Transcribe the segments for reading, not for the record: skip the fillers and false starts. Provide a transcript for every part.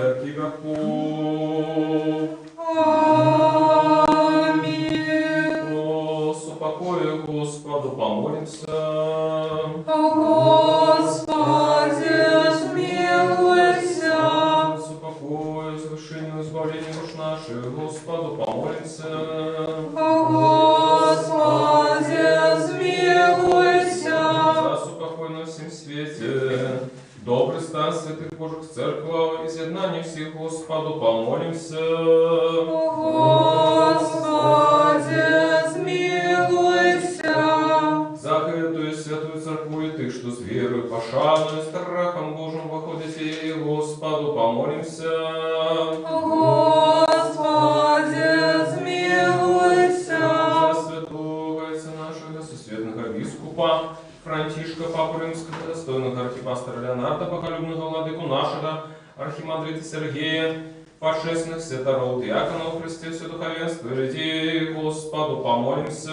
веки веков. Аминь. О супокое Господу помолимся. Господи, смилуйся. Супокое, совершению избавления душ наших, Господу помолимся. Господи, смилуйся. За супокой на всем свете, добрый стан святых Божьих церквах, изъеднание всех, Господу помолимся. Господи, смилуйся. За эту святую церкву и ты, что с верой, пошаную, страхом Божьим выходите, и Господу помолимся. Господи, смилуйся. За святого отца нашего, сосветных епископа Франтишка, Папу Римского, достойного архипастора Леонарда, боголюбного владыку нашего, архимандрита Сергея, подшественных святоров, диаконов, Христе, все духовенство, людей, Господу помолимся.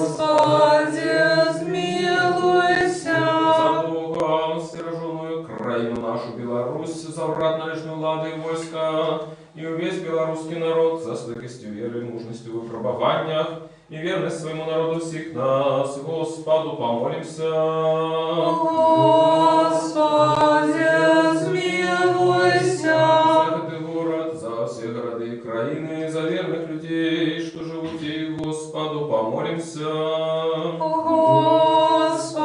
Господи, смилуйся. За Бога, стяженную краину нашу Беларусь, за врат належную влады и войска, и весь белорусский народ, за стойкостью веры и мужностью в выпробованиях, и верность своему народу всех нас, Господу помолимся. Господи, смилуйся. За этот город, за все города и краины, за верных людей, что живут и Господу помолимся. Господи,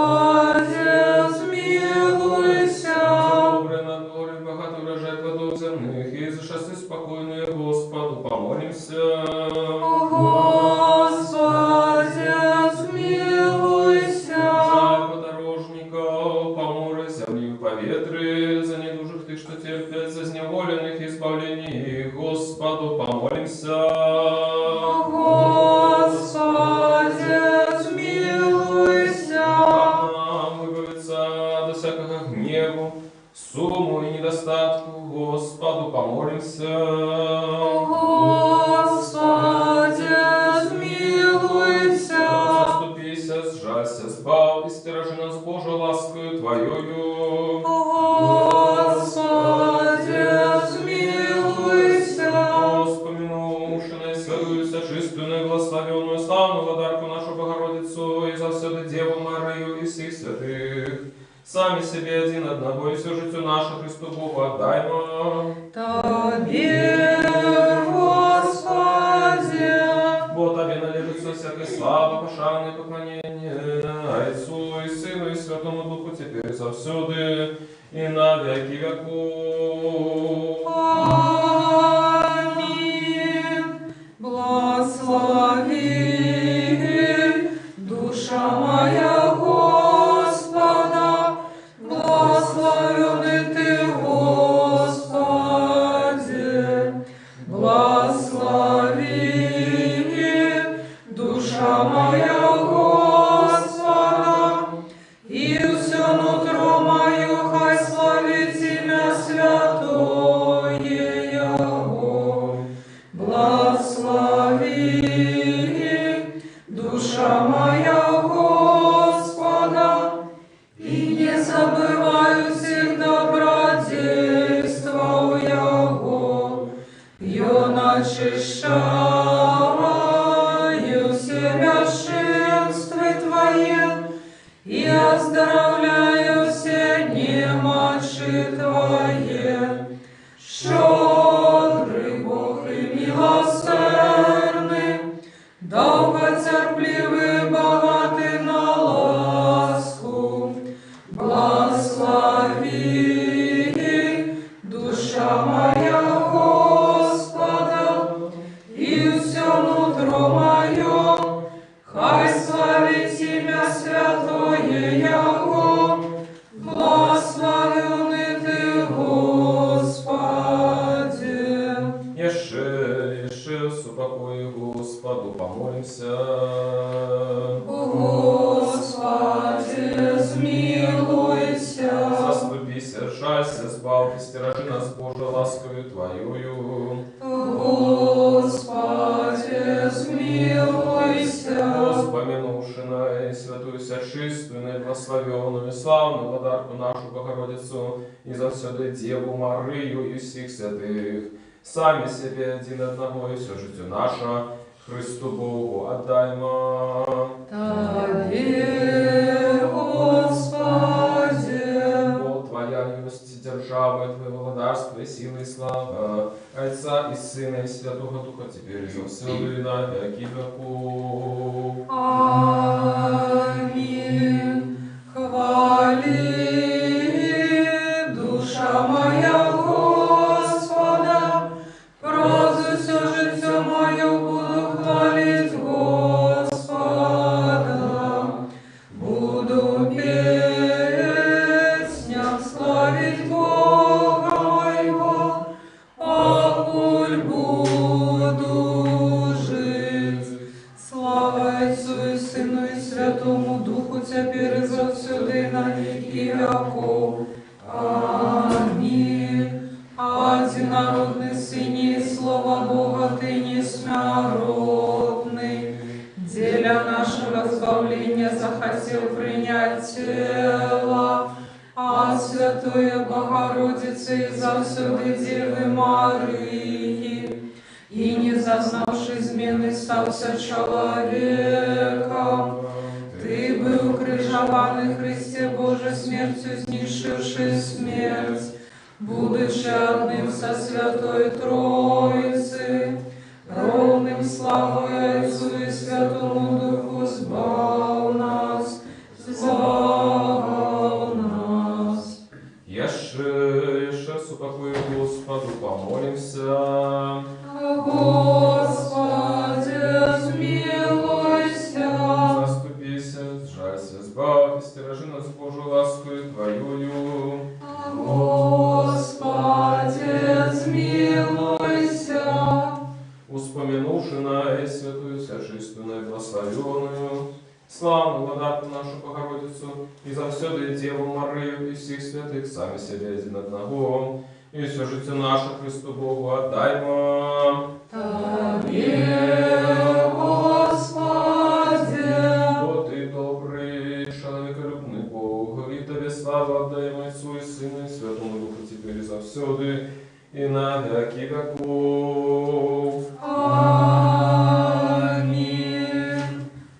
смилуйся. За добрый надворы, богатый урожай плодов земных, и за шоссы спокойные, Господу помолимся. Господи, смилуйся. За подорожников, поморы, земли и поветры, за недужих ты, что терпят, за зневоленных избавлений, Господу помолимся. Господи, смилуйся. Как нам выбавиться до всякого гневу, сумму и недостатку, Господу помолимся. Господи, смилуйся. Заступися, сжалься, сбав, и стережи нас Божию ласкою Твоею. Господи, смилуйся. Вспоминувши святую, чистую, благословенную, славную владарку нашу Богородицу, и за всюду Деву Марию и всех святых, сами себе один одного, и все житию наше Христу Богу отдаймо. Тебе, Господи. Бо Тебе належится всякая слава, пошанное поклонение, Отцу и Сыну и Святому Духу, теперь и завсюду, и на веки веков. Аминь. Благослови душа моя Господа, благословенный Ты, Господи. Благослови душа моя Господа, и все нутро мое хай славит имя святое Его. Благослови душа моя Господа, и не забываю всех добродействов Его. Я начищаю себя шествия Твои, и оздоровляю все немочи Твои. Щедрый Бог и милосердный, долготерпеливый, богатый на ласку, благослови душа моя Господа, и все нутро мое хай славит имя святое Его. Благословенный Ты, Господи. Еше, супокой Господу помолимся. Господи, смилуйся. Заступися, жалься, сбав избав и стиражи нас, Боже, ласковью Твоею. Господи, смилуйся. Воспомянувши на святую сочистственную, благословенную, славную подарку нашу Богородицу и за всюду Деву Марию и всех святых, сами себе один одного и все житие наше, Христу Богу отдаймо. Тебе, Господи. Бо Твоя есть держава, и Твое владарство, и сила, и слава, Отца и Сына, и Святого Духа, теперь и во все и на веки веков. Аминь. Хвали, душа моя Господа, прозу все життя мое буду хвалить Господа. Буду песням славить Бога моего, покуль буду жить. Слава Отцу и Сыну и Святому Духу, теперь и завсюди на веки веков. Аминь. Одинородный Сыне и Слово Бога, Ты несмяротный, деля нашего избавления захотел принять тело, а Святое Богородице и завсюди Девы Марии, и не зазнавши измены стався человеком. Ты был крыжованный Христе Божий, смертью знищивший смерть, будучи одним со Святой Троицы, ровным славой Отцу и Святому Духу, сбав нас, сбав нас. Еще с упокою Господу помолимся. Господи, смилуйся. Заступися, сжалься, избавь, и стиражи нас Божию ласкою Твоею. Господи, смилуйся. Успомянувши на святую, сочистственную, благословенную, славную владарку нашу Богородицу, и за все Деву Марию, и всех святых, сами себе один одного, и все житие наше Христу Богу отдаймо. Тебе, Господи. Бо Ты добрый, человеколюбный Бог, и Тебе славу отдаем Отцу и Сыну и Святому Духу, теперь и завсюди, и на веки веков. Аминь.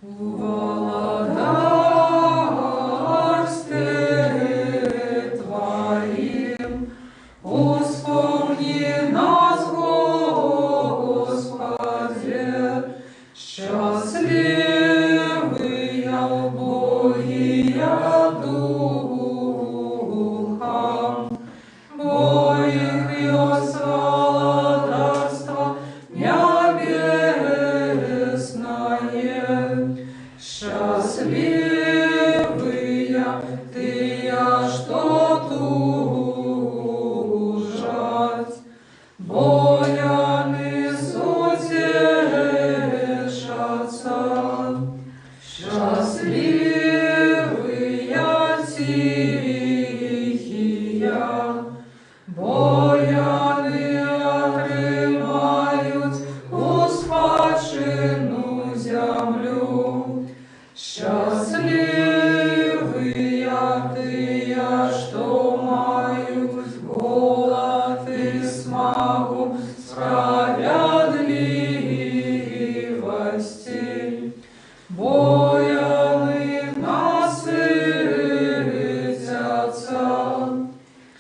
В владарстве Твоим вспомни нас, Господи, счастливые убогие духом, Богих и владарство небесное. Счастливые тыя, что тужат, бояны утешатся. Счастливые тихие, бояны отримають успадщину землю. Счастливые тыя, что мають голод и смагу справедливости, бояны насытятся.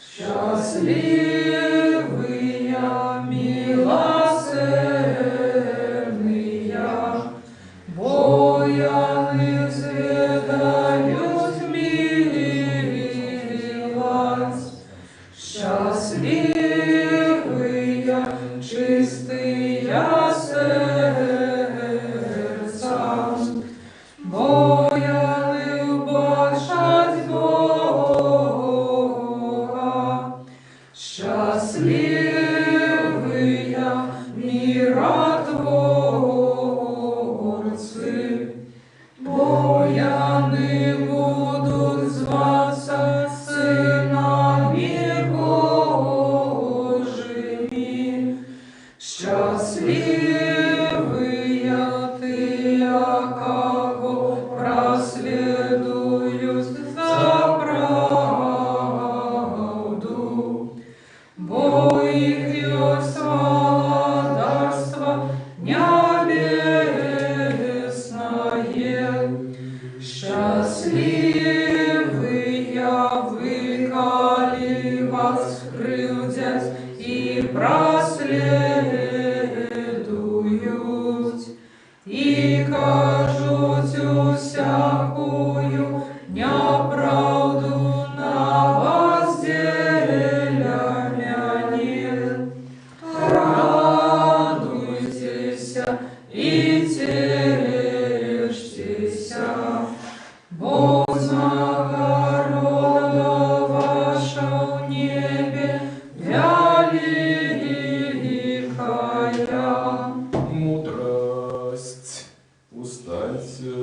Счастливые милосердные, бояны зведают милость. Счастливые чистые сердцем, бояны убачать Бога. Счастливые миротворцы, бояны будут зваться сынами Божьими. Твоих есть владарство небесное. Счастливые вы, коли вас крылдять и проследуют, и кажуть всякую неправду на вас деляне. Радуйтесь и тешьтесь, бо нагорода ваша в небе великая. Мудрость, устаньте.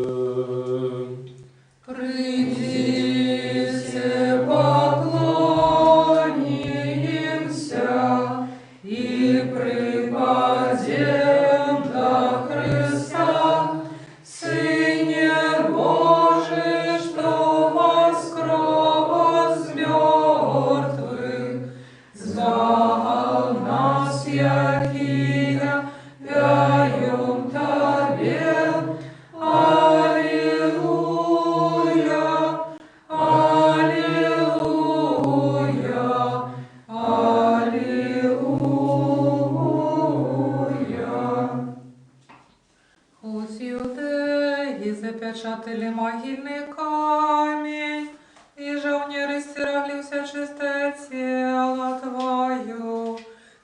Придите, поклонимся и припадем до Христа, Сыне Божий, что воскрес из мертвых, звал нас, якие вяем Тебе. Аллилуйя, аллилуйя, аллилуйя. Хоть иудеи запечатали могильный камень, и жовнери стирали все чистое тело Твое,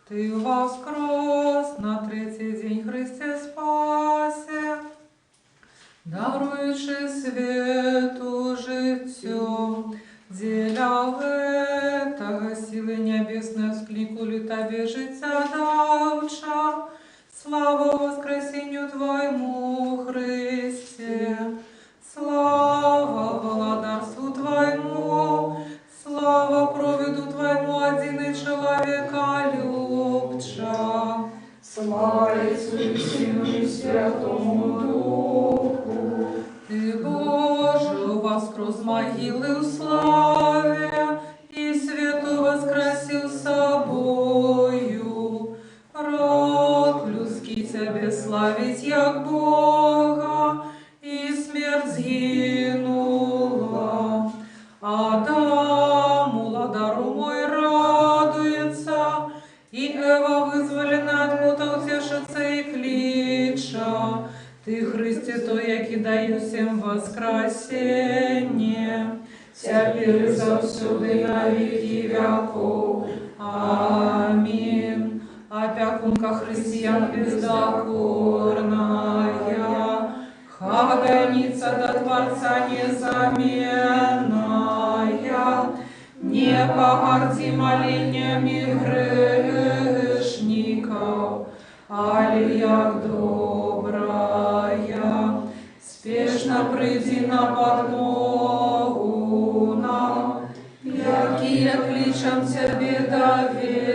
Ты воскрес на третий день, Христе спасе, даруючи свету життю. Деля этого силы небесные вскликнули Тебе життя давча. Слава воскресению Твоему, Христе! Слава владарству Твоему! Слава провиду Твоему, один человека любча! Слава Отцу и Сыну и Святому Духу! Ты, Боже, воскрес с могилы в славе, и свету воскресил собою. Род людский Тебе славить, як Бога, и смерть сгинула. Адам, уладару мой, радуется, и Эва, вызволена от мута, утешится и клича. Ты, Христе, то, яки даю всем воскресенье, теперь завсюди на веки веков. Аминь. Опекунка христиан бездокорная, хагоница до Творца незаменная, не погорди молениями грешников, али як добрая, спешно приди на подмогу нам, якие кличем Тебе доверливо,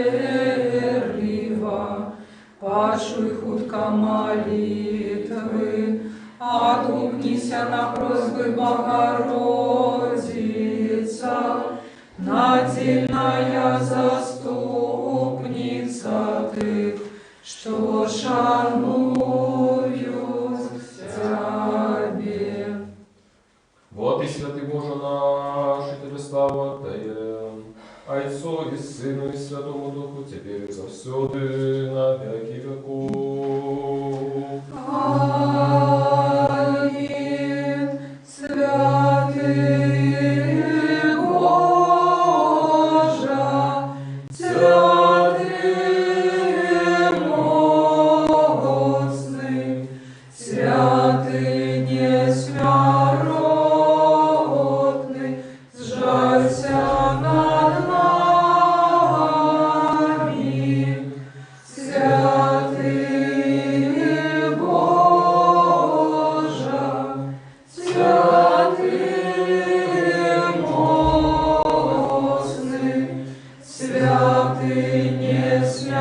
пашуй хутко молитвы, отгукнися на просьбы Богородица, надельная заступница Ты, что шануют Тебе. Вот и святый Боже наш, и Тебе славу отдаем, Отцу и Сыну и Святому Духу, теперь и завсюди, на веки веков. Аминь. Святый Боже, святый моцный, святый несмяротный, сжалься над нами. Святый Боже, святый моцный, святый несмяротный,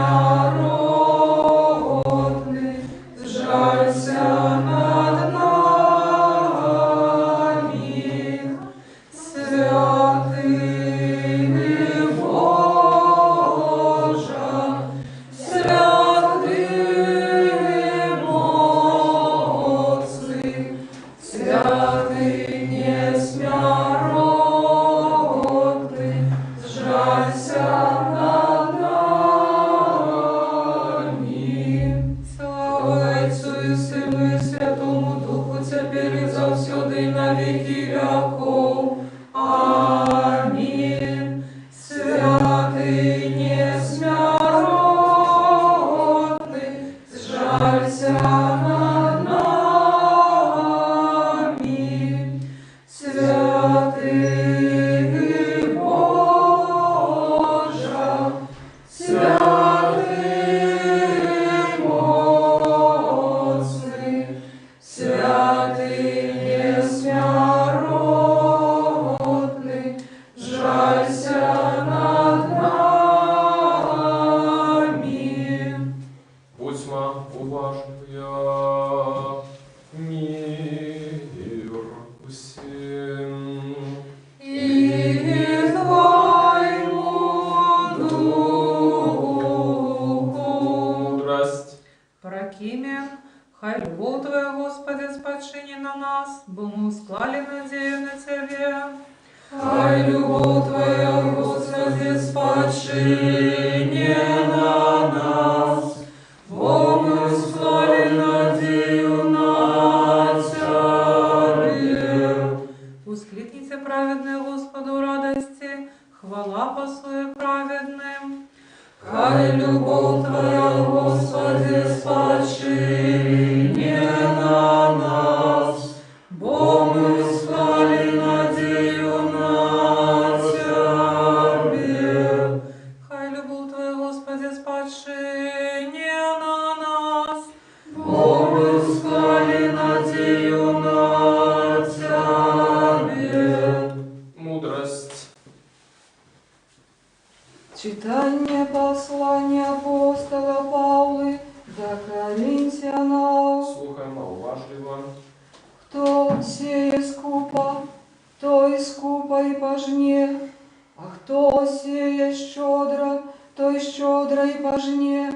сжалься над нами. Святый Боже, Святый моцный, святый несмяротный, жалься над нами. Будьмо уважливые, мир усім. И Твоему духу. Мудрость. Прокимен, хай любовь Твоя, Господи, спадшини на нас, бо мы склали надею на Тебе. Хай любовь Твоя, Господи, спадшине на нас, бо мы склали надею на Тебе. Воскликните праведные Господу радости, хвала послуе праведным. Хай любовь Твоя, Господи, спадшине на нас, бо мы склали надею на Тебе. Хай любовь Твоя, Господи, спадшине на нас. Бо мы склали надею на Тебе. Мудрость. Читание послания апостола Павла до Коринфянам. Слухаємо уважливо. Кто сеє скупо, той скупо и пожне, а хто сеє щодро, той щодро и пожне.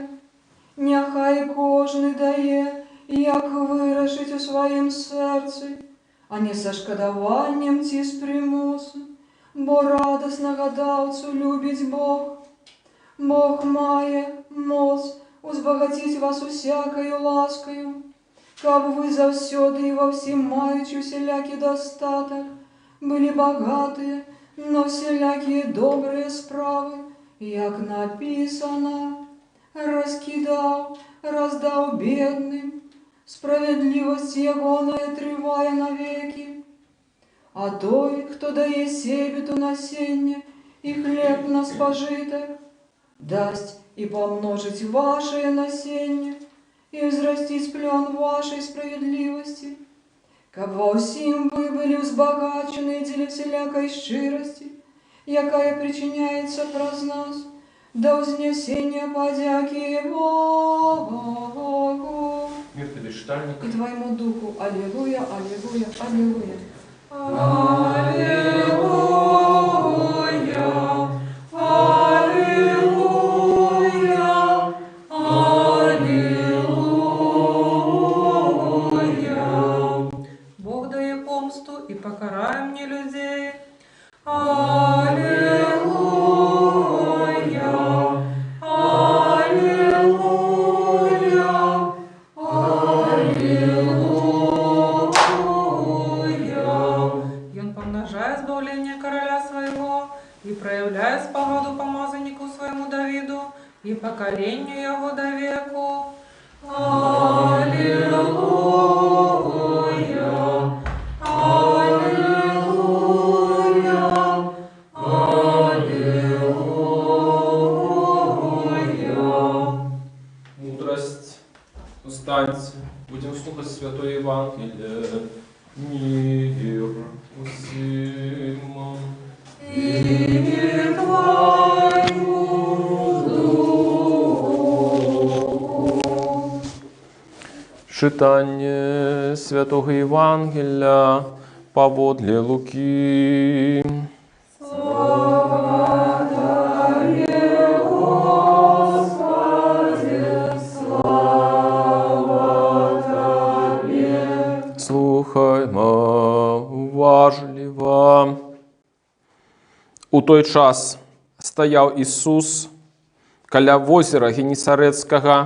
Нехай кожний дає, як вирішить у своїм серці, а не со шкодуванням ці з примусу, бо радосно гадавцю любить Бог. Бог має моц узбагатить вас усякою ласкою, каб ви завсёды и во всем маючи всякий достаток, были богатые на всякие добрые справы, як написано, раскидал, раздал бедным, справедливость Его наотривая навеки. А той, кто дає себету насіння і хліб на спожиток, дасть і помножить ваше насіння, и взрастить плен вашей справедливости, каб во всім вы были взбагачены для всякой щирости, якая причиняется праз нас, до вознесения подяки Богу Мир тобі, читальник. и Твоему Духу. Аллилуйя, аллилуйя, аллилуйя. Аллилуйя, аллилуйя. Бог дає помсту і покарає мені людей. Аллилуйя, аллилуйя, аллилуйя. И он помножает избавление короля своего и проявляет спогоду помазаннику своему Давиду и поколению его до веку. Аллилуйя, аллилуйя, аллилуйя. Мудрость. Устаньте. Будем слухать Святое Евангелие. Мир усім. И Твоему Духу. Читання Святого Євангелія поводле Луки. Слава Тебе, Господи, слава Тебе. Слухаймо уважливо. У той час стояв Ісус каля возера Генісаретського.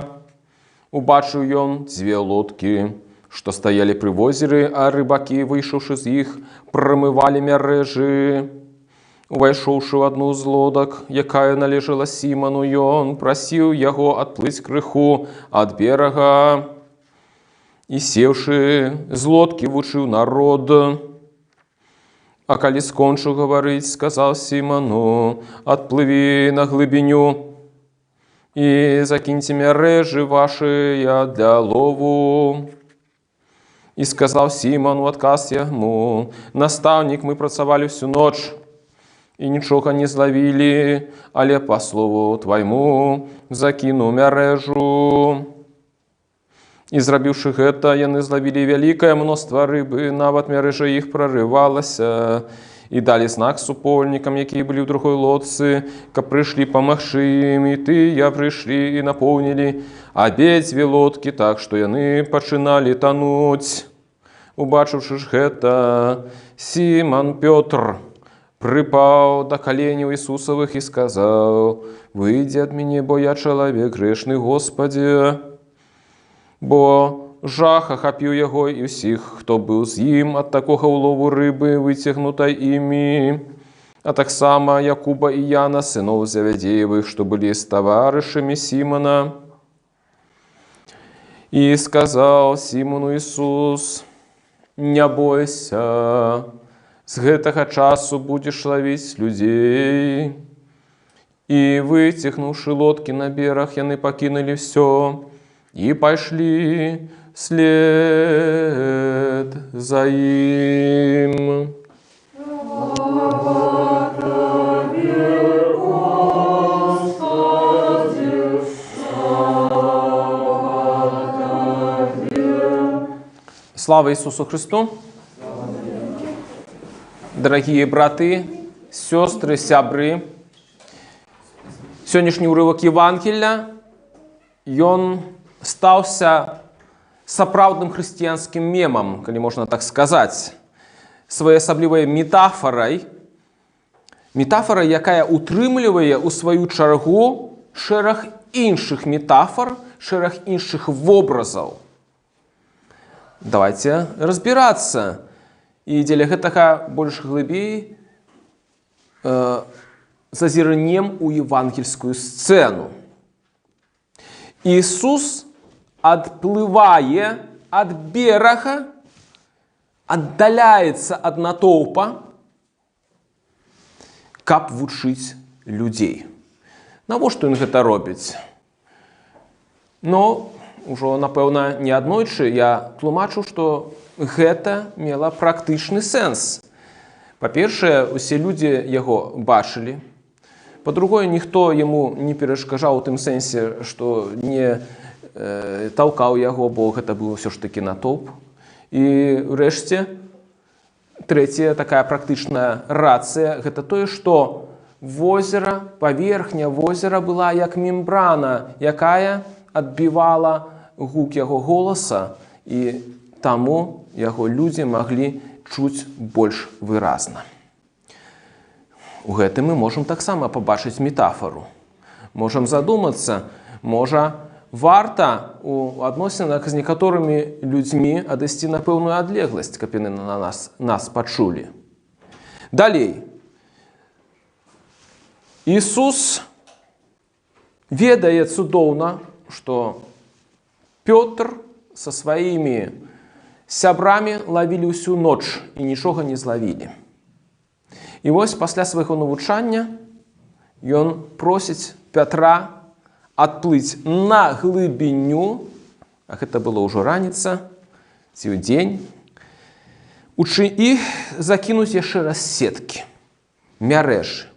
Убачив ён дзве лодкі, што стаялі пры возеры, а рыбакі, выйшаўшы з іх, прамывалі мярэжы. Увайшоўшы ў адну з лодак, якая належала Сіману, ён прасіў яго адплыць крыху ад берага. І сеўшы з лодкі, вучыў народ. А калі скончыў гаварыць, сказаў Сіману: «Адплыві на глыбіню и закиньте мережи ваши для лову. И сказал Симон у отказ ему: наставник, мы працавали всю ночь, и нічога не зловили, але по слову твоему закину мережу. І зрабіўшы гэта, яны зловили вялікае мноства рыбы, нават мережа іх прорывалася. І далі знак супольнікам, якія былі ў другой лодцы, каб прыйшлі памагчы ім, і тыя прыйшлі і напоўнілі абедзве лодкі, так што яны пачыналі тануць. Убачыўшы ж гэта, Сімон Пётр прыпаў да каленяў Ісусавых і сказаў: выйдзі ад мяне, бо я чалавек грэшны, Господзе. Бо жах ахапіў яго і ўсіх, хто быў з ім ад такога ўлову рыбы, выцягнутай імі, а таксама Якуба і Яна, сыноў Завядзеевых, што былі з таварышамі Сімона. І сказаў Сімону Ісус: не бойся, з гэтага часу будзеш лавіць людзей. І выцягнуўшы лодкі на бераг, яны пакінулі ўсё и пошли след за им. Слава Иисусу Христу! Дорогие браты, сестры, сябры, сегодняшний урывок Евангелия, он стаўся сапраўдным хрысціянскім мемам, калі можна так сказаць, своеасаблівай метафарай, якая утрымлівае ў сваю чаргу шэраг іншых метафар, шэраг іншых вобразаў. Давайте разбірацца. І дзеля гэтага больш глыбей зазірнем у евангельскую сцэну. Иисус отплывая от берега, отдаляется от натоўпа, каб вучыць людзей. Навошта ён гэта робіць? Но ўжо, напэўна, не аднойчы я тлумачу, што гэта мела практычны сэнс. Па-першае, усе людзі яго бачылі. Па-другое, ніхто яму не перашкаджаў у тым сэнсе, што не толкаў яго, бо гэта быў ўсё ж такі натоўп. І ўрэшце, трэцяя такая практычная рацыя, гэта тое, што возера, паверхня возера была як мембрана, якая адбівала гук яго голаса, і таму яго людзі маглі чуць больш выразна. У гэтым мы можам таксама пабачыць метафору. Можам задумацца, можа, варта у адносінах з некаторымі людзьмі адысці на пэўную адлегласць, каб яны на нас пачулі. Далей. Ісус ведае цудоўна, што Пётр са сваімі сябрамі лавілі ўсю ноч і нічога не злавілі. І вось пасля свайго навучання ён просіць Пятра адплыць на глыбіню, а гэта было ўжо раніца, ці ў дзень, і закінуць яшчэ раз сеткі, мярэжы.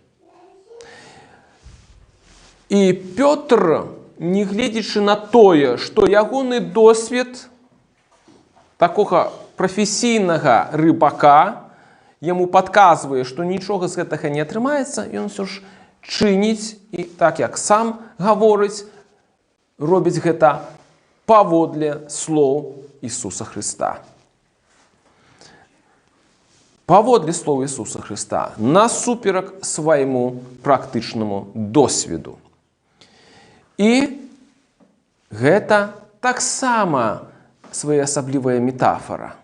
І Пётр, не гледзячы на тое, што ягоны досвед такога прафесійнага рыбака яму падказвае, што нічога з гэтага не атрымаецца, ён ўсё ж чыніць і, так як сам гаворыць, робіць гэта паводле слоў Ісуса Хрыста. Паводле слоў Ісуса Хрыста, насуперак свайму практычнаму досведу. І гэта таксама своеасаблівая метафора.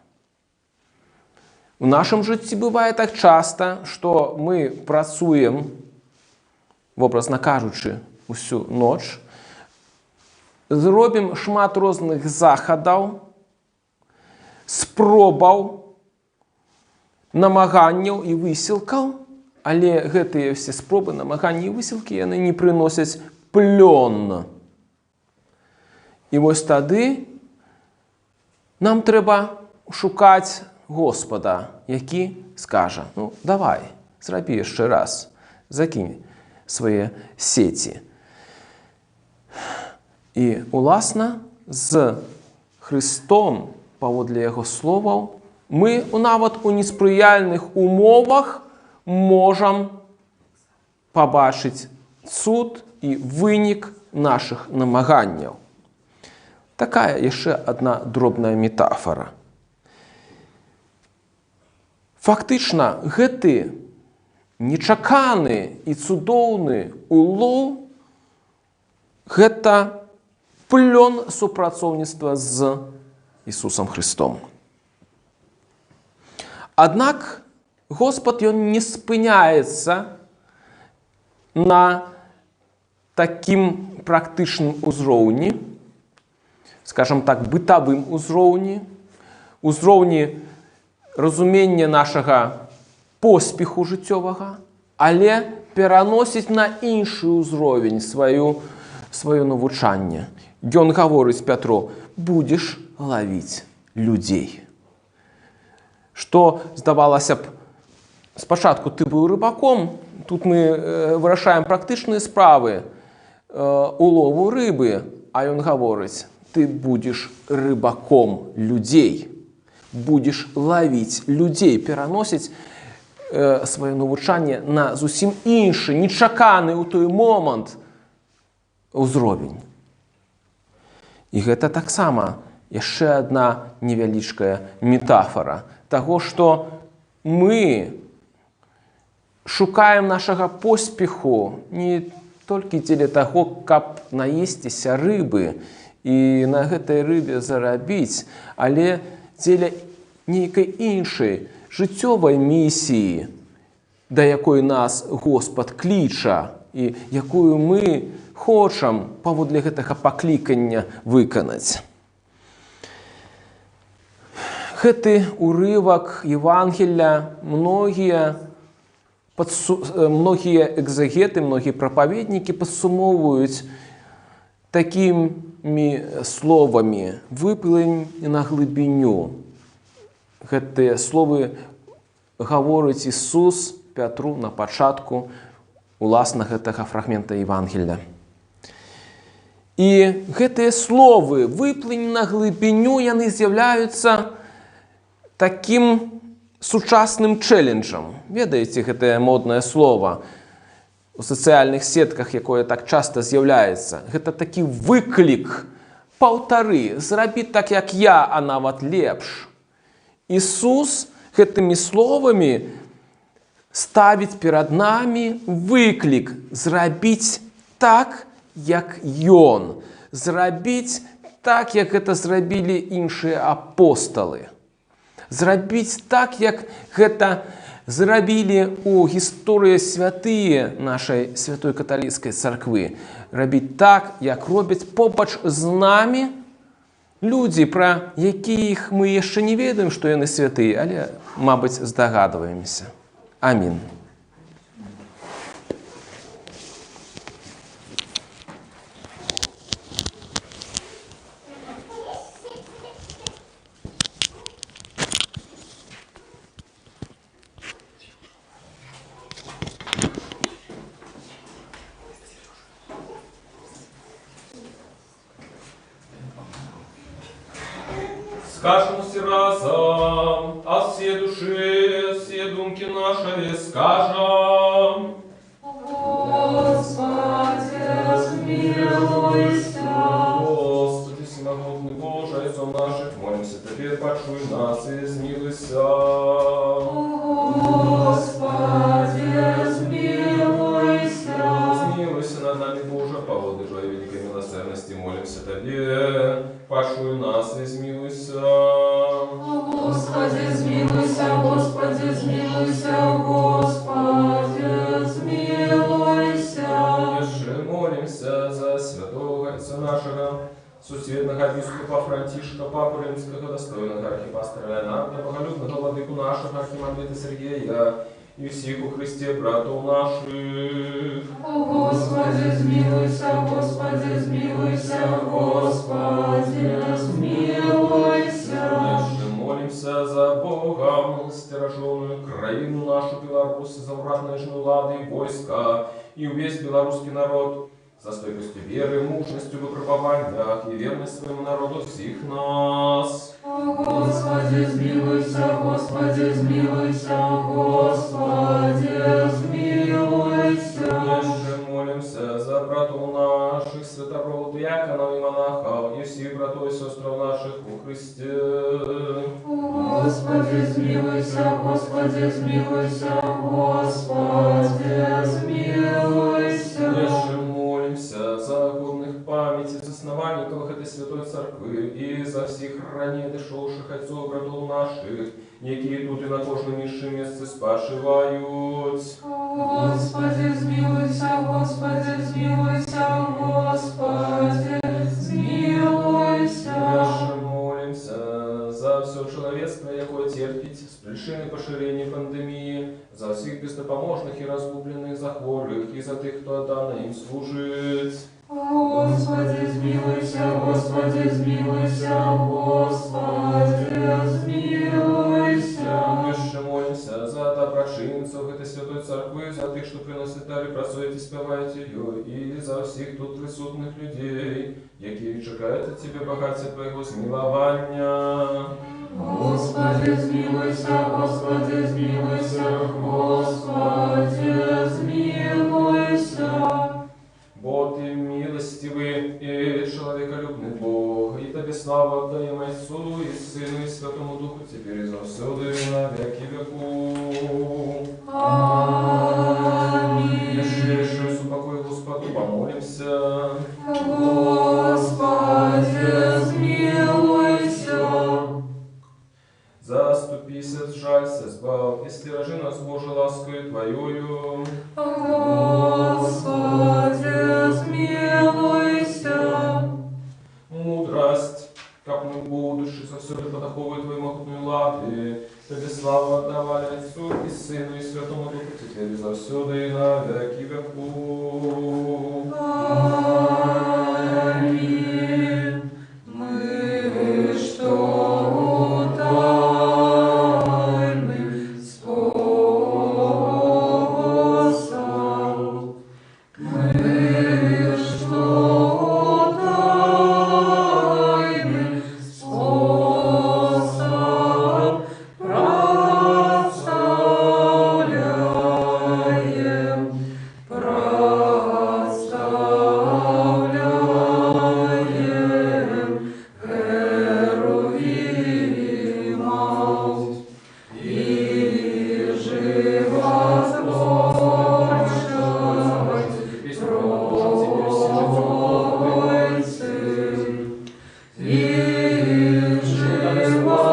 У нашым жыцці бывае так часта, што мы працуем, образно кажучы, усю ноч, зробім шмат розных захадаў, спробаў, намаганняў і высілкаў, але гэтыя ўсе спробы, намаганні і высілкі, яны не прыносяць плён. І вось тады нам трэба шукаць Господа, які скажа: ну, давай, зрабі яшчэ раз, закінь свае сеці. І, уласна, з Христом, паводле яго словаў, мы нават у неспрыяльных умовах можам пабачыць цуд і вынік нашых намаганняў. Такая яшчэ адна дробная метафора. Фактычна, гэты нечаканы і цудоўны улоў – гэта плён супрацоўніцтва з Ісусам Христом. Аднак Господ, Ён не спыняецца на такім практычным узроўні, скажам так, бытавым узроўні, узроўні разумення нашага поспеху жыццёвага, але пераносіць на іншы ўзровень сваё навучанне. Ён гаворыць Пятру: будзеш лавіць людзей. Што, здавалася б, спачатку ты быў рыбаком, тут мы вырашаем практычныя справы улову рыбы, а ён гаворыць: ты будзеш рыбаком людзей, будзеш лавіць людзей, пераносіць сваё навучанне на зусім іншы, нечаканы ў той момант узровень. І гэта таксама яшчэ адна невялічкая метафора таго, што мы шукаем нашага поспеху не толькі дзеля таго, каб наесціся рыбы і на гэтай рыбе зарабіць, але дзеля нейкай іншай жыццёвай місіі, да якой нас Господ кліча і якую мы хочам паводле гэтага паклікання выканаць. Гэты урывак Евангелля многія экзегеты, многія прапаведнікі падсумоўваюць такімі словамі: выплынь на глыбіню. Гэтыя словы гаворыць Ісус Пятру на пачатку уласна гэтага фрагмента Евангелля. І гэтыя словы «выплынь на глыбіню» яны з'яўляюцца такім сучасным чэлленджам. Ведаеце гэтае моднае слово у сацыяльных сетках, якое так часта з'яўляецца. Гэта такі выклік: паўтары, зрабі так, як я, а нават лепш. Ісус гэтымі словамі ставіць перад намі выклік зрабіць так, як Ён, зрабіць так, як гэта зрабілі іншыя апосталы, зрабіць так, як гэта зрабілі ў гісторыі святыя нашай святой каталіцкай царквы, рабіць так, як робяць побач з намі людзі, пра якіх мы яшчэ не ведаем, што яны святыя, але, мабыць, здагадваемся. Амін. Скажем все разом, а все души, все думки наши скажем. Господи, смилуйся. Господи, всемогутный Боже, Отцом наших, молимся Тебе, почуй нас и смилуйся. Господи, смилуйся. Смилуйся над нами, Боже, по воды Твоей великой милосердности, молимся Тебе, почуй нас и смилуйся. Господи, смилуйся, Господи, смилуйся, Господи, смилуйся. Еще молимся за святого Отца нашего, сусветного епископа Франтишка, Папу Римского, достойного архипастора Леонарда, боголюбного владыку нашего архимандрита Сергея, и всех у Христе братов наших. О Господи, змилуйся, Господи, змилуйся, Господи, змилуйся. Еще молимся за Бога, милостираженную краину нашу Беларусь, за вратные лады и войска, и весь белорусский народ, за стойкостью веры, мужностью в выпробованиях и верность своему народу всех нас. О Господи, змилуйся, Господи, змилуйся, Господи, змилуйся. Еще молимся за братов наших, святородных диаконов и монахов, и всех братов и сестр наших во Христе. Господи, змилуйся, Господи, змилуйся, Господи, змилуйся. Еще молимся за годных памяти основанников этой святой церкви и за всех ранее дошедших отцов братов наших, які тут и на кожному низшем месте спашивают. Господи, змилуйся, Господи, змилуйся, Господи, змилуйся. Еще молимся за все человечество, якое терпит с причины поширения пандемии, за всех безнапоможных и разгубленных, за хворых, и за тех, кто отдано им служит. Господи, змилуйся, Господи, змилуйся, Господи, змилуйся. Еще молимся за доброчинцев этой святой церкви, за тех, что приносят дары, працують і співають її, і за всіх тут присутних людей, які чекають від Тебе багаття Твоєго змилування. Господи, змилуйся, Господи, змилуйся, Господи, змилуйся. Бо Ты милостивый и человеколюбный Бог, и Тебе славу отдаем Отцу и Сыну и Святому Духу, теперь и завсюду и на веки веков. Аминь. Еще упокой Господу помолимся. Господи, змилуйся. Заступися, сжалься, сбав, и стиражи нас, Боже, ласкою Твоею. Господи, змилуйся. Мудрость, капнуть будущих, со всюду подоховывай Твою могутную лады. Тебе славу отдавали Отцу и Сыну и Святому Духу, теперь и завсюду и на веки веков. Аминь. Мы что тайным способ, мы что тайным способ проставляем, Херувимов и животворчать Троицы, и животворчать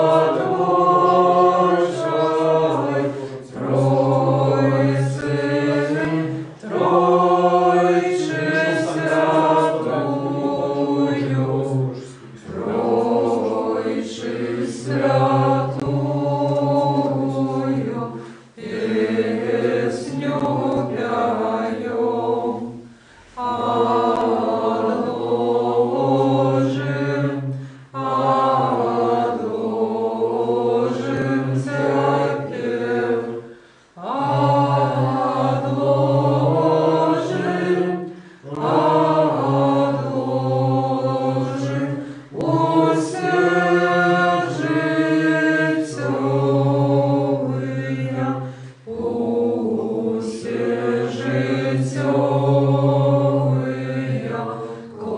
Троицы, Тройче святую, Тройче святую, песню пяем, отложим теперь, отложим, усе життєвия, усе життєвия, коти.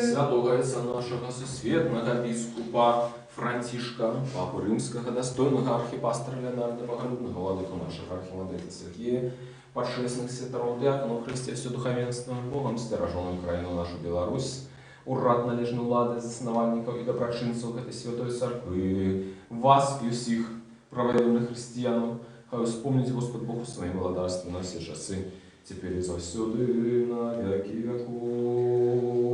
Святого Отца нашего Всесветного Бискупа Франтишка, Папу Римского, достойного архипастора Леонарда, боголюбного владыку нашего архимандрита Сергея, подшествных святоров диаконов Христе, все духовенство, Богом стираженную Украину нашу Беларусь, урад належную лады засновальников и доброчинцев этой святой церкви, вас и всех правоверных христианов, хай вспомните Господь Бог в своем владарстве на все часы, теперь и завсюду и на веки веков.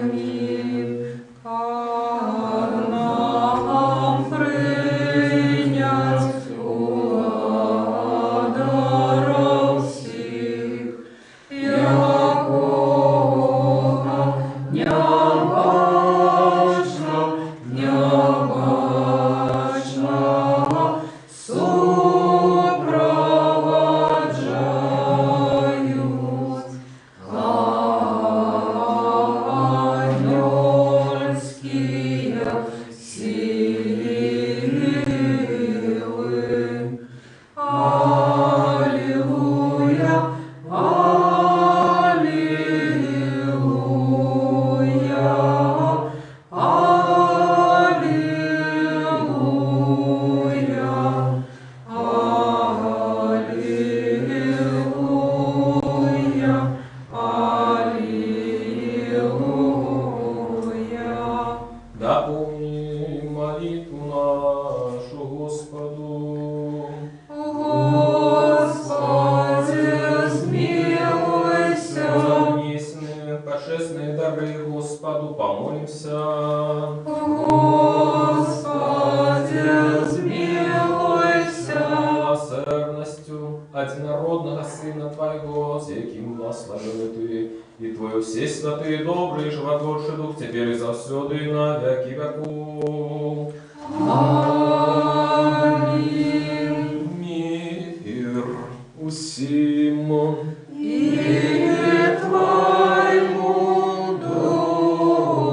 Аминь. Карна помолимся. Господи, смилуйся. Милосердностью одинородного Сына Твоего, с яким благословен Ты, и Твое все святые, добрые, животворший Дух, теперь и завсёды, и на веки веков. Аминь. Мир усим. И Твоему Духу.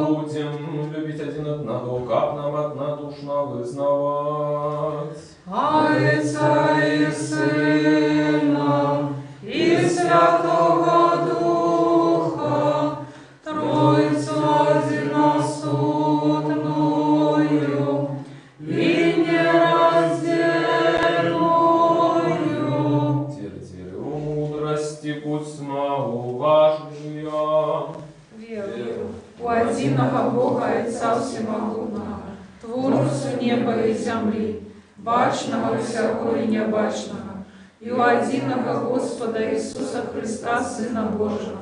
Будем любить один одного, как нам однодушно вызнавать. Отца и Сына, и Святого Духа, Троицу одиносудную и нераздельную. Терпели мудрости, путь уважния. Верую у одиного Бога Отца Всемогутного, Творцу неба и земли, бачного всякого и небачного, и у одиного Господа Иисуса Христа, Сына Божьего,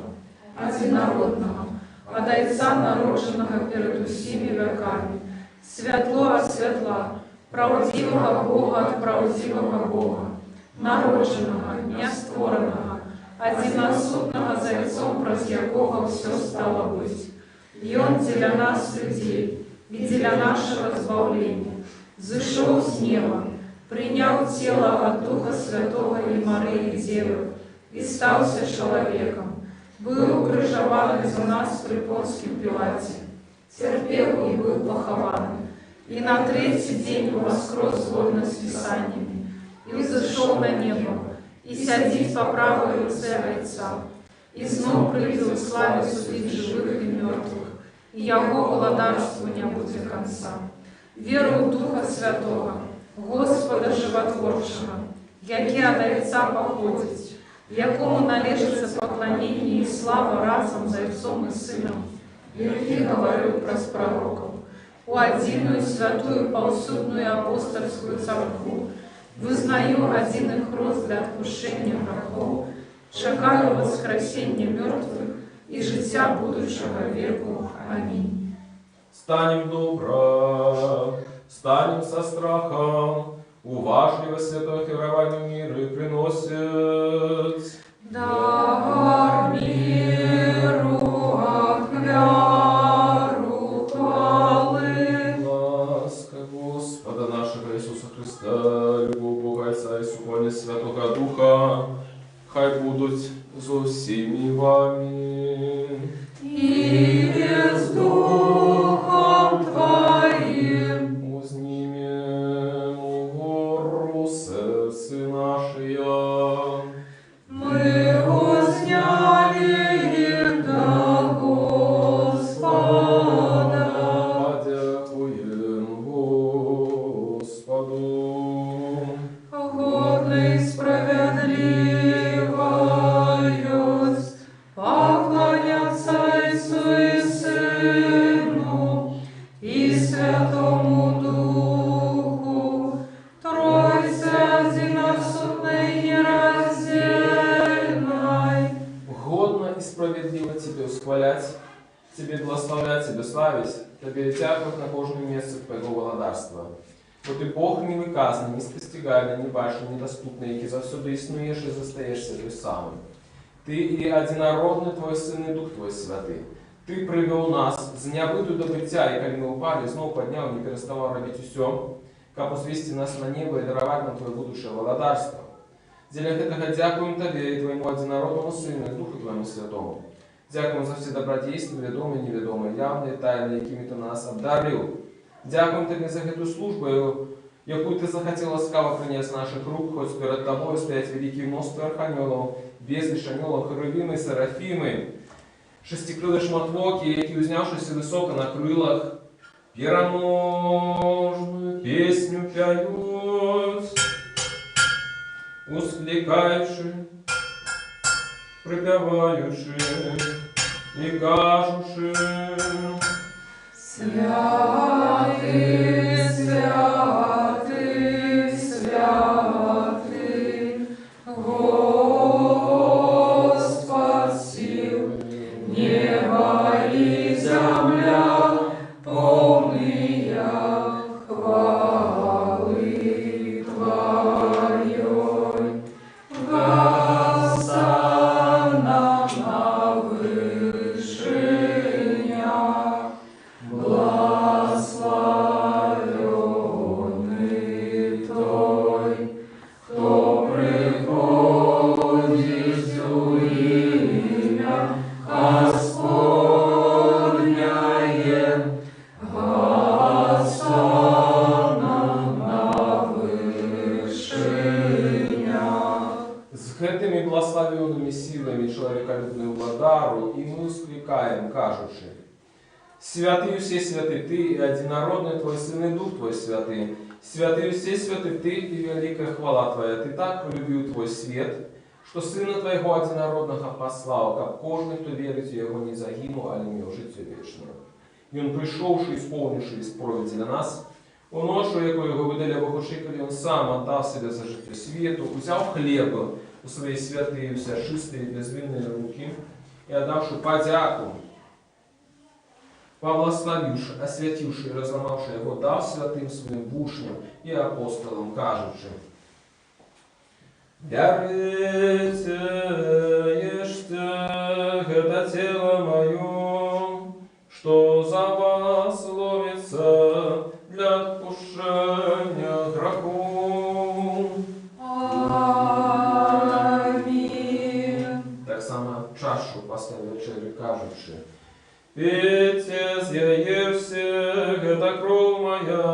одинородного, от Отца народженного перед усими веками, светло от светла, правдивого Бога от правдивого Бога, народженного, нестворенного, одиносудного Зайцом, праз якого все стало быть. И Он для нас, людей, и для нашего избавления, зашел с неба, принял тело от Духа Святого и Марии Девы, и стался человеком, был укрыжован за нас при Понским Пилате, терпел и был похован, и на третий день воскрес згодно с Писаниями, и взошел на небо, и сядет по правой руце Отца, и снова придет в славе судить живых и мертвых, и Его владарству не будет конца. Веру в Духа Святого, Господа Животворчего, яке от Отца походит, якому належится поклонение и слава разом за Отцом и Сыном, и говорю праз пророков, у одиную святую повсюдную апостольскую церкву, вызнаю один их рост для отпущения грехов, чекаю воскресения мертвых и життя будущего веку. Аминь. Станем добро, станем со страхом, уважливо святое херование мира и приносит. Да миру ахвяру хвалы. Ласка Господа нашего Иисуса Христа, любовь Бога Отца и супольность Святого Духа, хай будут за всеми вами. И с Духом Твоим. Узнимем гору сердце наше. Мы возняли до Господа. Подякуем Господу. Годный справедливость, поклоняться Отцу и Сыну и Святому Духу, Троице одиносудной нераздельной. Годно и справедливо Тебе восхвалять, Тебе благословлять, Тебе славить, Тебе дяковать на кожном месте Твоего владарства. Бо Ти Бог невиказний, неспостигальний, небачний, недоступний, який завсюди існуєш і застаєшся той самий. Ти і одинородний Твой Син і Дух Твой Святий. Ти привел нас з нябиту до биття, і коли ми упали, знову подняв, не переставав робити усьо, как возвести нас на небо и даровать нам Твое будущее владарство. Для этого дякуем Тебе и Твоему одинородному Сыну и Духу Твоему Святому. Дякуем за все добродействия, ведомые и неведомые, явные, тайные, якими Ты нас обдарил. Дякуем Тебе за эту службу, яку Ти захотел ласкаво принять с наших рук, хоть перед Тобой стоять великие множество архангелов, безлиш ангелов, херувимы, серафимы, шестикрылые шмотвоки, які, узнявшись высоко на крылах, піраможную песню пяют, ускликаючи, припеваючи и кажучи. Святый, святый, святый, Господь сил, небо С этими благословенными силами человеколюбную владару и мы ускликаем, кажучи: святый все святый Ты, и одинородный Твой Сын, и Дух Твой святый. Святый все святый Ты, и великая хвала Твоя. Ты так полюбил Твой свет, что Сына Твоего одинородного послал, как кожный, кто верит в Его, не загинул, а имел житие вечное. И Он, пришелший, исполнивший исповедь для нас, Он ношу, яку Його видали Богошикали, Он сам отдав себе за життя світу, взяв хліба у свои святые, вся чистые и безвинные руки, и отдавши подяку, поблагословивши, освятивши и разломавши его, дав святым своим учням и апостолам, кажучи: «Вяруйте, ешьте, это тело мое, что за вас ломится для отпущения грехов». Аминь. Так само чашу после вечери, кажучи: «Пейте, з'єє всех, это кровь моя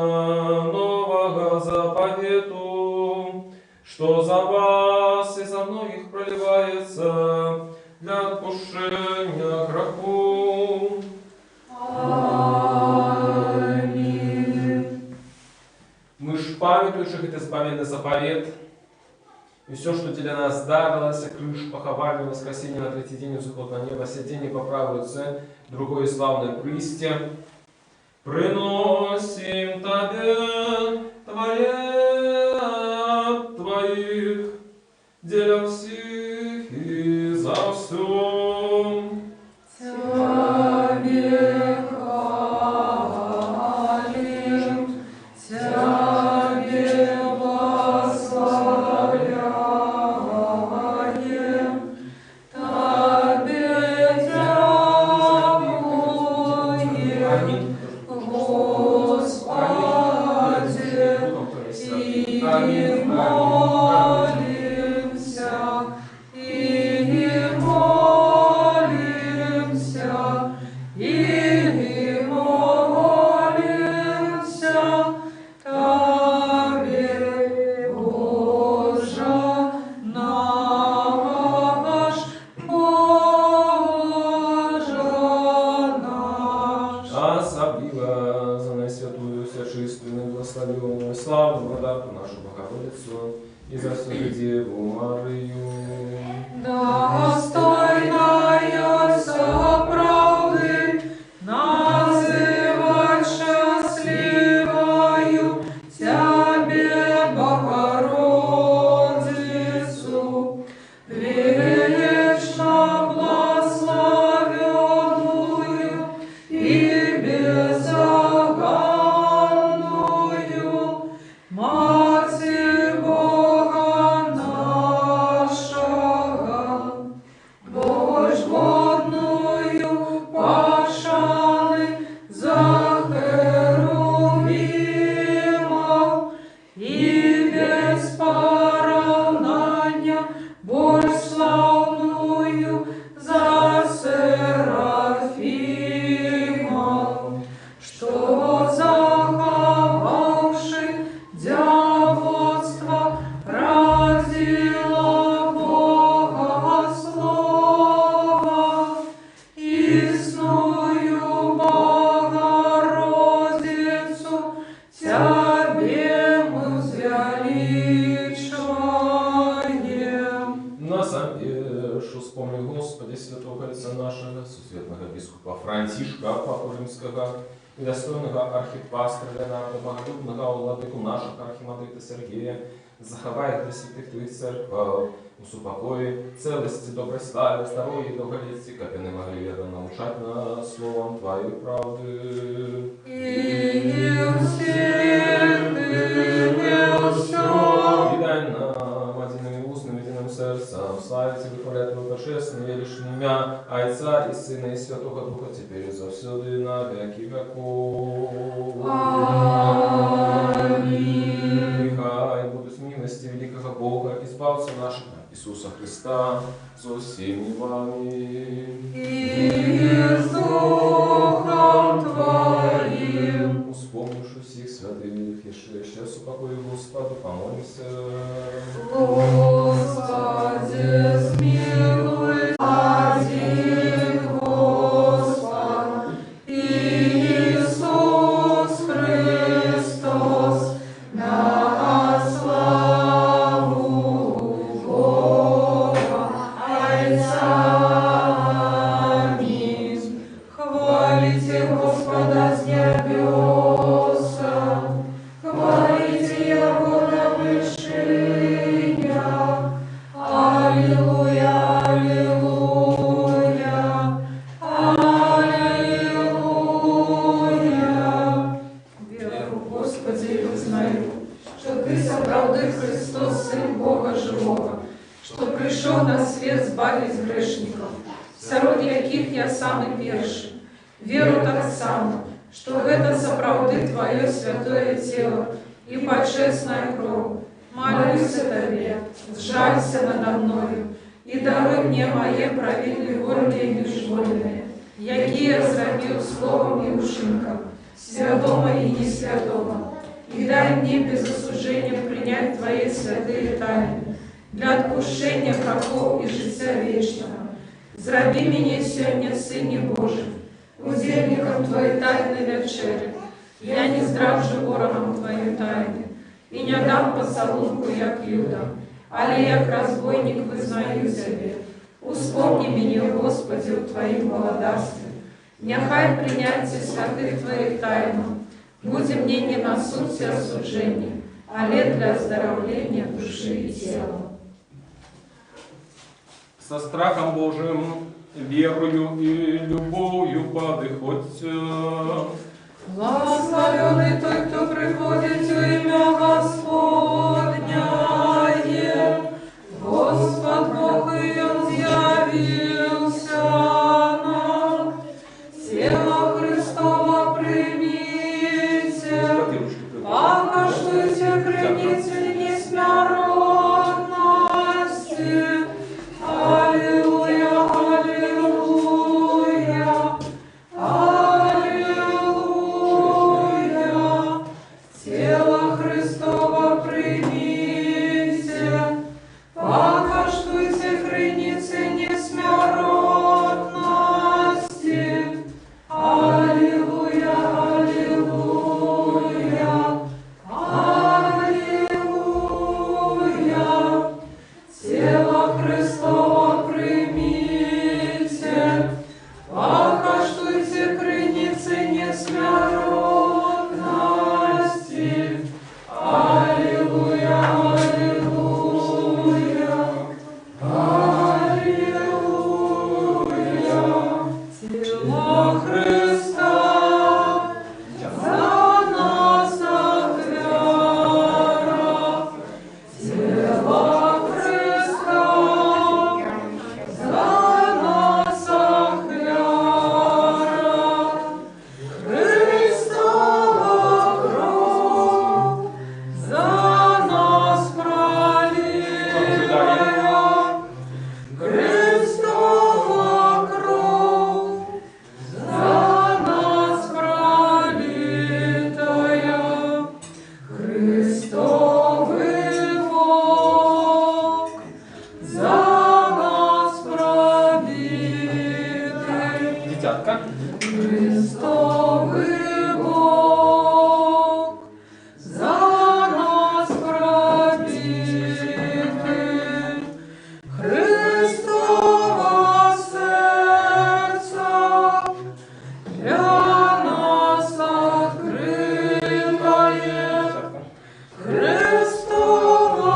нового заповету, что за вас и за многих проливается для отпущения грехов». Аминь. Мы ж памятующих это заповедный заповед, и все, что для нас дарилось, крыш, поховальное воскресенье на третий день исходного неба, сиденье по правую руце, другое славное присте, приносим Тебе, Творец от Твоих, деля всех и за все. Тебе хвалим, Тебе благословляем, Тебе дякуем, Господи, и молимся, Тебе, Боже наш, Боже наш. Особливо за наисвятую, всечистую, благословенную, славную Владыку нашу Богородицу и за святую Деву Марию. Достойная правды, называть счастливою Тебе, Богородицу, вечно благословенную и беззаганную, Матерь Бога нашего, Божгодную пашаны за херувимов и без поравнания Божь славную за серафимов, что заховавши дьявольство родила Бога Слова, истную Богородицу Тебе мы возвеличиваем. На самбешу вспомни, Господи, святого отца нашего, сусветного бискупа Франтишка, Папу Римского, и достойного архипастыря Леонарда, боголюбного владыку наших архимандрита Сергея, заховай их до святых Твоих церквей, усупокой, целости, доброй славе, здоровья и долголетия, как они могли верно научать нас словом Твоей правды. И всех И дай нам одними устными, единым сердцем славить и выхвалять Твое божественное величное имя, Отца и Сына и Святого Духа, теперь и завсюду и на веки веков. Аминь. Нехай будут милости великого Бога, избавца нашего Иисуса Христа, со всеми вами. И с Духом Твоим. Вспомнивши всех святых, еще упокой Господу, помолимся. Господи, что пришел на свет збавить грешников, сярод яких я самый перший. Веру так само, что это сапраўды Твое святое тело и почестная кровь. Молюсь о Тебе, сжалься надо мною, и даруй мне мои праведные вольные и безвольные, якие я зробил словом и учинком, святого и несвятого. И дай мне без осуждения принять Твои святые тайны для отпущения грехов и життя вечного. Зроби меня сегодня, Сыне Божий, удельником Твоей тайны вечери. Я не здравжу ворогом Твоей тайны, и не дам поцелунку, як Юда, але як разбойник вызнаю Тебе. Успомни меня, Господи, у Твоим молодостью. Нехай принятие святых Твоих тайн буде мне не на суд и осуждение, але для оздоровления души и тела. Со страхом Божиим, верою и любовью подыходьте. Благословенный той, кто приходит в имя Господня. Господь Бог и Он явился нам. Тело Христово примите, покажите хранитель несмертности. Аллилуйя, аллилуйя, аллилуйя. Тело Христово примите, покажите хранитель несмертности. Аллилуйя, аллилуйя, аллилуйя. Тело Христово примите, покажите храницы несмертности. Аллилуйя, аллилуйя, аллилуйя. Тело Христа за нас вера. Тело Христа за нас вера. Христова кров за нас пролитая. Христова кров за нас пролитая. Христовый вок за нас пробитый. Дитятка. Христовый Бог за нас пробитый. Христово сердце для нас открытое. Христово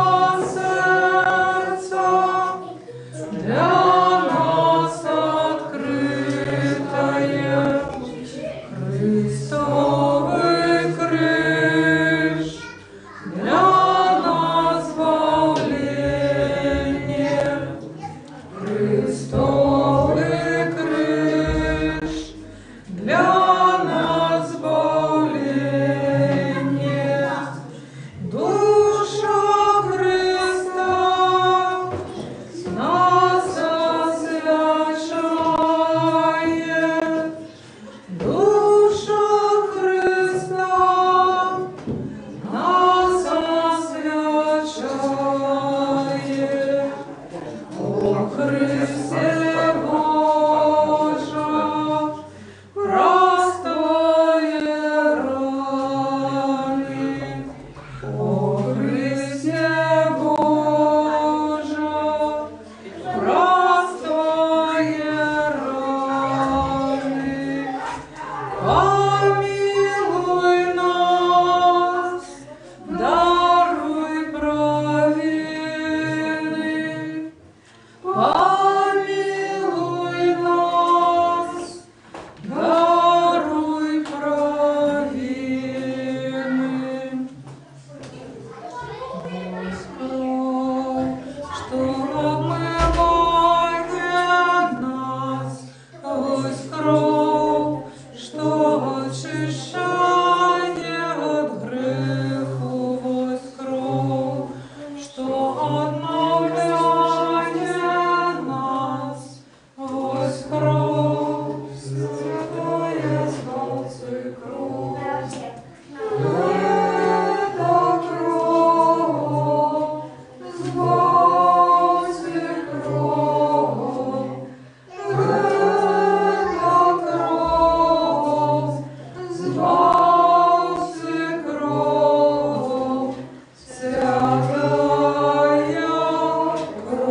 сердце для нас открытое.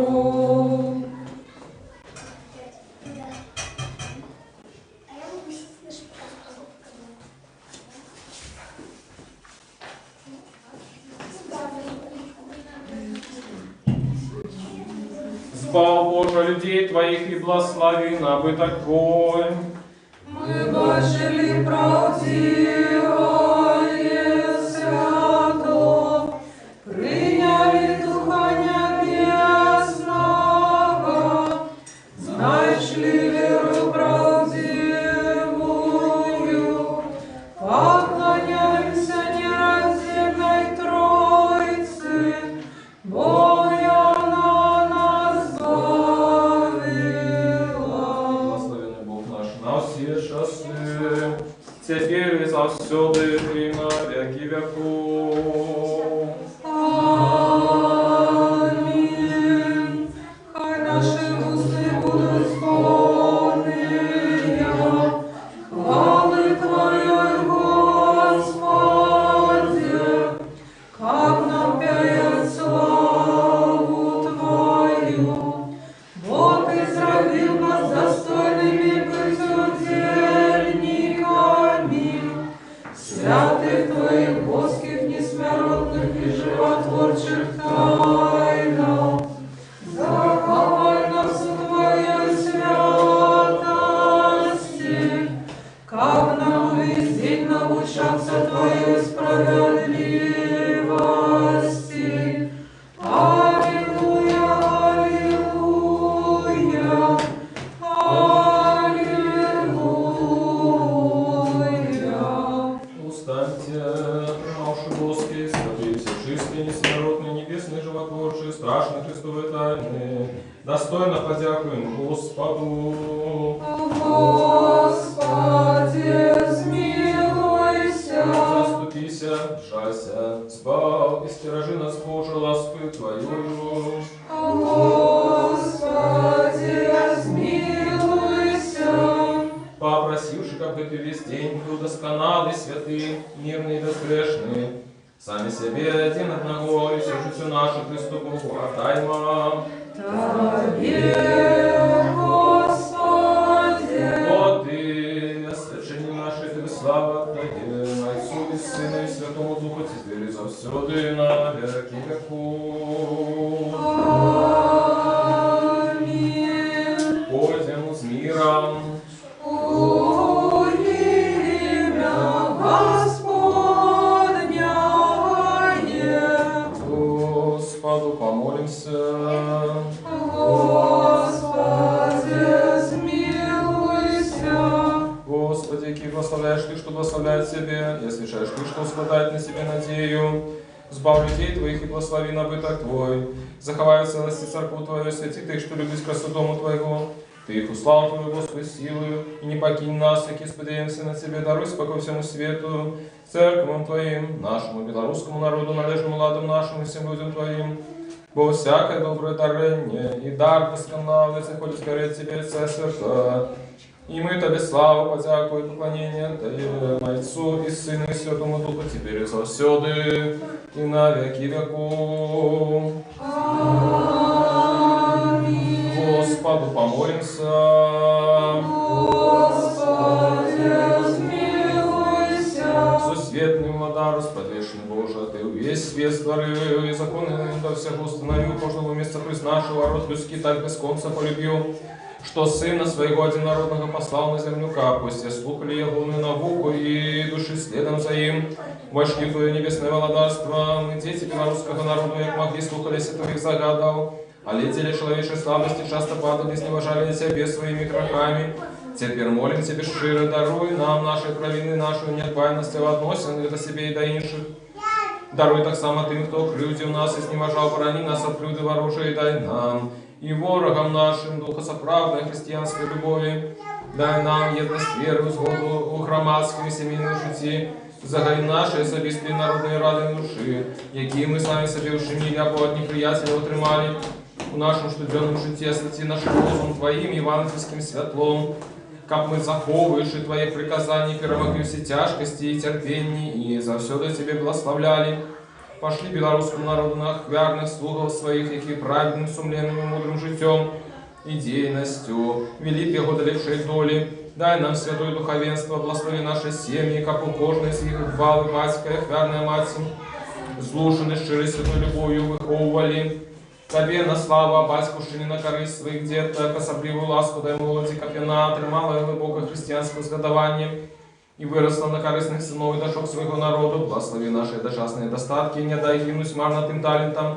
здоров. Збав, Боже, людей Твоих и благослови набыток Твой. Мы бачили правдивое свято, приняли Духа Небесного, знаешь ли веру правдивую, поклоняемся нераздельной Троице, Бога на нас довела. Благословенный Бог наш на все часы, теперь и завсёды и на веки веков. Аминь. Хай наши уста будут полные хвалы Твоей, Господи, как нам пеет славу Твою. Бог изравил нас достойными быть удельниками святых Твоих божских, несмиротных и животворчих тайнах. Заховай нас в Твоей святости, как нам весь день научаться Твоей справедливости. Аллилуйя, аллилуйя, аллилуйя. Устаньте, промолвши Господи, святые все чистые, несмиротные, небесные, животворшие, страшные Христовые тайны, достойно подякуем Господу. Господи, смилуйся. Заступися, шайся, збав, и стережи нас, Боже, ласкою Твоею. Господи, смилуйся. Попросивши, как бы Ты весь день был досконалый, святый, мирный и безгрешный, сами себе один одного и всю житию нашу Христу Богу отдаймо. Тебе, Господи. Вот и освящение наше, Тебе слава отдаем, Отцу и Сыну и Святому Духу, теперь и завсёды на веки веков. Аминь. Пойдем с миром. Имя Господняе. Господу помолимся. Господи, смилуйся. Господи, ки благословляешь Ты, что благословляет себе, и освящаешь Ты, что складает на себе надею. Збав людей Твоих и благослови набыток Твой. Заховай в целости церкву Твою, святи Ты, что любишь красу дому Твоего. Ты их услал Твою, Господи, силою, и не покинь нас, яки сподеемся на Тебе, даруй спокой всему свету, церквам Твоим, нашему белорусскому народу, належному ладом нашим и всем людям Твоим. Бо всякое доброе дарение и дар досконалый заходит скорее Тебе, Царство. И мы Тебе славу, подяку и поклонение даем Отцу и Сыну и Святому Духу, теперь и завсёды, и на веки веков. Аминь. Господу помолимся. Господи, смилуйся. Сусветный владар, сподвешенный Боже, Ты весь свет створил, и законы до всего установил, кожного места приз нашего, род людский так без конца полюбил, что Сына Своего Одинородного послал на землю, как пусть слухали Ягоную науку и души следом за им. Вошли Твое небесное владарство, мы, дети белорусского народа, как могли, слухались и Твоих загадал, а летели человечей слабости, часто падали, сневажали Тебе своими грехами. Теперь молим Тебе широ, даруй нам наши провины, нашу недбайность в относинах до себе и до инших. Даруй так само тем, кто крюдил нас и сневажал, борони нас от люды ворожей, дай нам и ворогам нашим духосоправдной христианской любови. Дай нам едность веры, сгоду у громадской и семейной житті, загай наши особистые народные рады души, які мы сами себе ушинили, або от неприятеля отримали. У нашем штуденном житті освети наш розум Твоим евангельским святлом, как мы заховываешь Твои приказания, перемогли все тяжкости и терпения, и завсёды Тебе благословляли. пошли белорусскому народу на верных слугов своих, які праведным, сумленным и мудрым житем и дейностью, вели его долевшей доли. Дай нам святое духовенство, благослови наши семьи, как у кожной з їх хвали, батька, хвярная мать, злушены щирой святой любовью виховували. Тебе на славу, батькушині на користь своїх діток, особливу ласку дай молоді капіна, тримала глибоке християнське згадування і виросла на корисних синов і дочок свого народу. Благослови наші дочасні достатки, не дай гинуть марно тим талентам,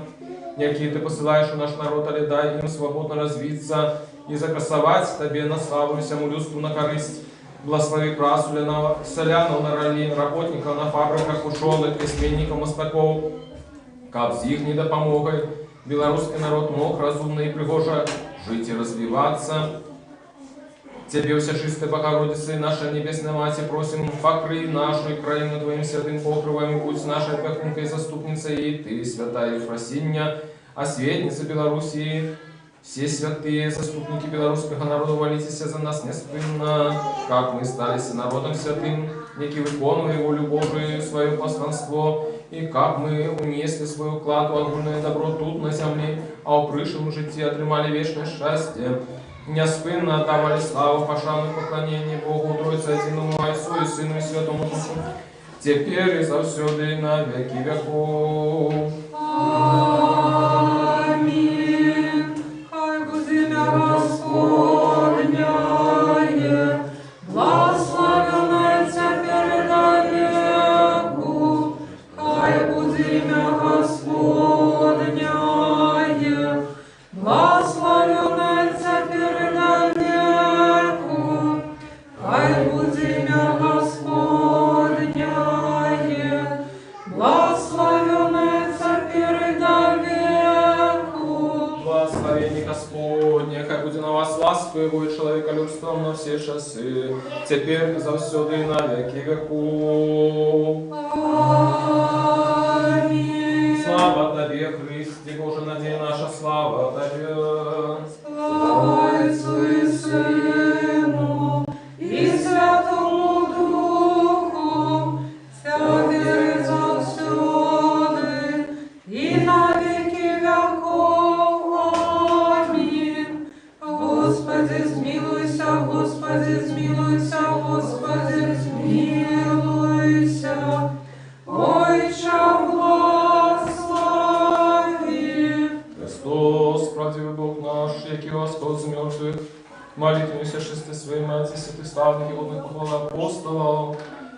які ти посилаєш у наш народ, але дай їм свободно розвитися і закрасовать Тебе на славу всему людству на користь. Благослови красу, селянов на ролі, работников на фабриках, ученых, письменников, мостаков, как з їх допомогою белорусский народ мог разумно и пригоже жить и развиваться. Тебе, Всечистая Богородица и наша Небесная Мать, просим, покрый нашу краину Твоим святым покровом, и будь нашей опекункой и заступницей, и Ты, святая Ефросинья, осветница Белоруссии, все святые заступники белорусского народа, молитесь за нас неспынно, как мы стали народом святым, неки выполнив его любовь и свое посланство, и как мы унесли свою кладу огульное добро тут на земле, а у пришем житті отримали вечное счастье. Неспынно отдавали славу, пошану и поклонение Богу, Тройце Единому Отцу и Сыну и Святому Духу, теперь и завсёды и на веки веков. Аминь. Хай буде ім'я Господнє, благословенне тепер і на веку. Хай буде ім'я Господнє, благословенне тепер і на веку. Хай буде ім'я Господнє, благословенне тепер і на веку. Благословение Господне, хай будет на вас ласку Его и человеколюбством на все часы, теперь и завсёды и на веки веков. Аминь. Слава Тебе, Христе, Боже, надей наша слава Тебе. Слава Отцу и Сыну и Святому Духу, теперь и завсёды и на веки веков. Аминь. Господи, змилуйся, Господи, змилуйся, Господи, змилуйся. Отче, благослови. Христос, правдивый Бог наш, який восход з мертвых, молитвуйся шести своей Матери, святых славных и годных похвал апостолов,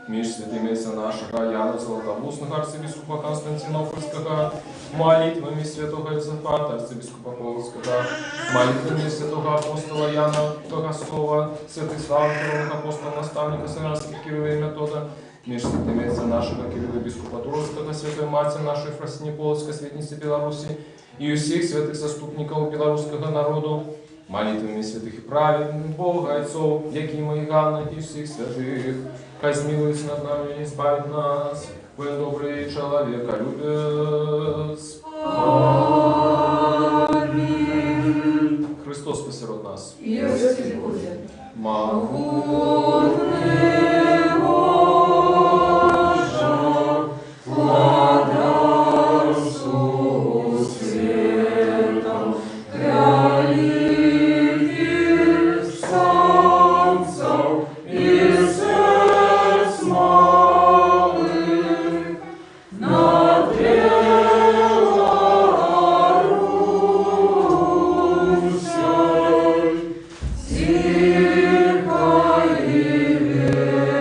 між святыми отца нашего Яна Золотоустного, арцебископа Константинопольского, молитвами святого Езафата, арцебископа Полоцкого, молитвами святого апостола Яна Тогоскова, святых славных коронных апостолов, наставника славянских Кирилла и Метода, між святыми отца нашего Кирилла Бископа Туровского, святой Матери нашей Ефросиньи Полоцкой, светницы Беларуси, и усіх святых заступников белорусского народу, молитвами святых и праведных Бога, Отцов, Якима и Ганна, и всех святых, хай смилуется над нами и избавит нас, Бен добрый человеколюбец. Аминь. Христос посеред нас. Если будет Могутный Боже, владарству светом, великих солнцев и сердц малых, над Белоруссией тихо и верно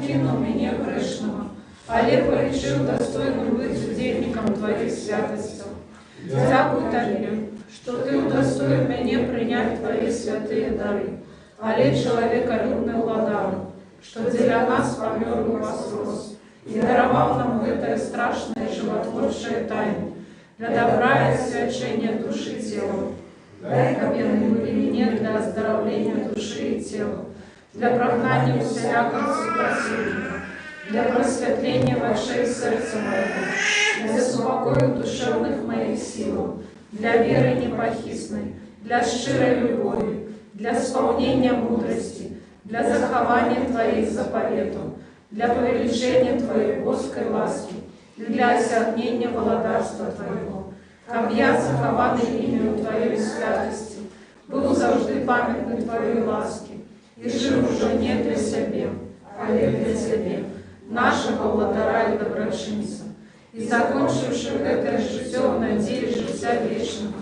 покинул меня грешного, але полечил достойным быть удельником Твоих святостей. Дякую Тебе, что Ты удостоил меня принять Твои святые дары, але человеколюбный владар, что для нас помер и воскрес, и даровал нам это страшное и животворчее тайну, для добра и освящения души и тела. Дай кабены были мне для оздоровления души и тела, для прогнания всякого супротивника, для просветления вошей сердца моего, для спокою душевных моих сил, для веры непохисной, для щирой любови, для исполнения мудрости, для захования Твоих заповедов, для повеличения Твоей боской ласки, для осягнения владарства Твоего, каб я, захованный имею Твоей святости, был завжди памятный Твоей ласки, и жив уже не для себя, але для Тебе, нашего владара и доброчинца, и закончивши это житье в надее життя вечного,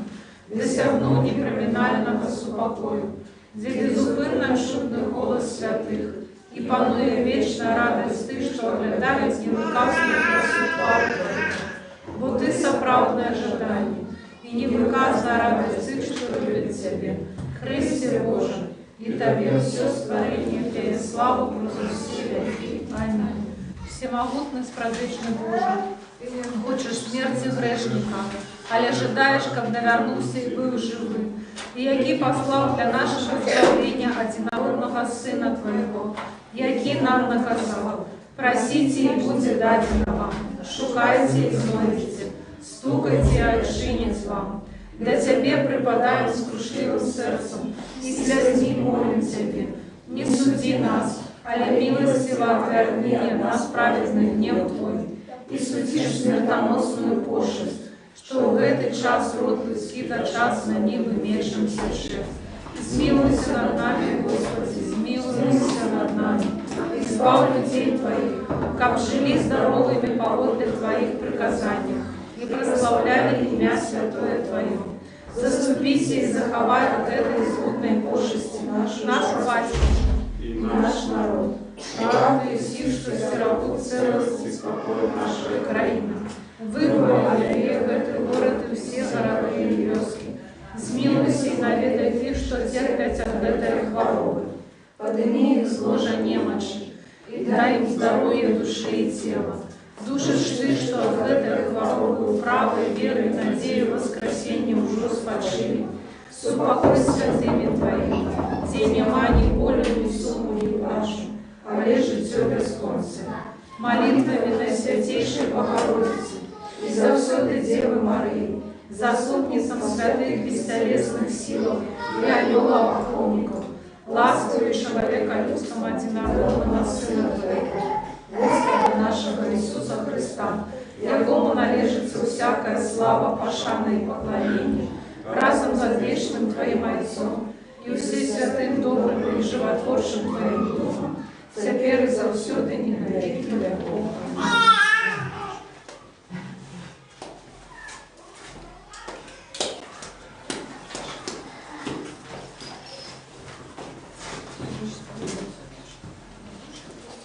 досягнув неприминального супокою, где безупинно чудный голос святых, и панує вечна радость Ты, что оглядають невикасну красу Твою Твою. Бо Ты соправдное ожидание, и невыказная радость Ты, что любит Тебе, Христе Боже, и Тебе все створение Тебе славу против себя. Аминь. Всемогутный спрадвечный Боже, хочешь смерти грешника, але ожидаешь, когда вернулся и был живым, и який послал для нашего избавления одинородного Сына Твоего, який нам наказал: просите, и будет дадено вам, шукайте и знойдете, стукайте, и отчинит вам. Для Тебе преподаем с крушливым сердцем, и слезни молим Тебе, не суди нас, але милостиво отверни от нас праведный гнев Твой, и судишь смертоносную пошесть, что в этот час род людский час на нивы мечемся шеф. Смилуйся над нами, Господи, смилуйся над нами, избавь людей Твоих, как жили здоровыми подле Твоих приказаниях, и прославляли имя святое Твое. Заступите и заховай от этой злудной пошести нашу батюшку и наш народ. Правду и сил, что стерегут целость и спокой нашей краины. Выбрали в этот город и все города и вёски. Смилуйся и наведай Ты, что терпят от этой хворобы. Подними их с ложа немочи и дай им здоровье души и тела. Душишь Ты, что от этой хворобы правой верой, надею, воскресенье уже спочили. Супокой святыми Твоими, день нема ни болю, ни суму, ни плачу, але житье бесконце. Молитвами Наисвятейшей Богородицы и за всюду Девы Марии, заступницам святых бестелесных сил и ангелов-охотников, ласковый человека людскому одинородного Сына Твоего, Господа нашего Иисуса Христа, якому належится всякая слава, пошана и поклонение, разом за вечным Твоим Отцом и все святым добрым и животворшим Твоим Духом, теперь и завсюду и на веки веков.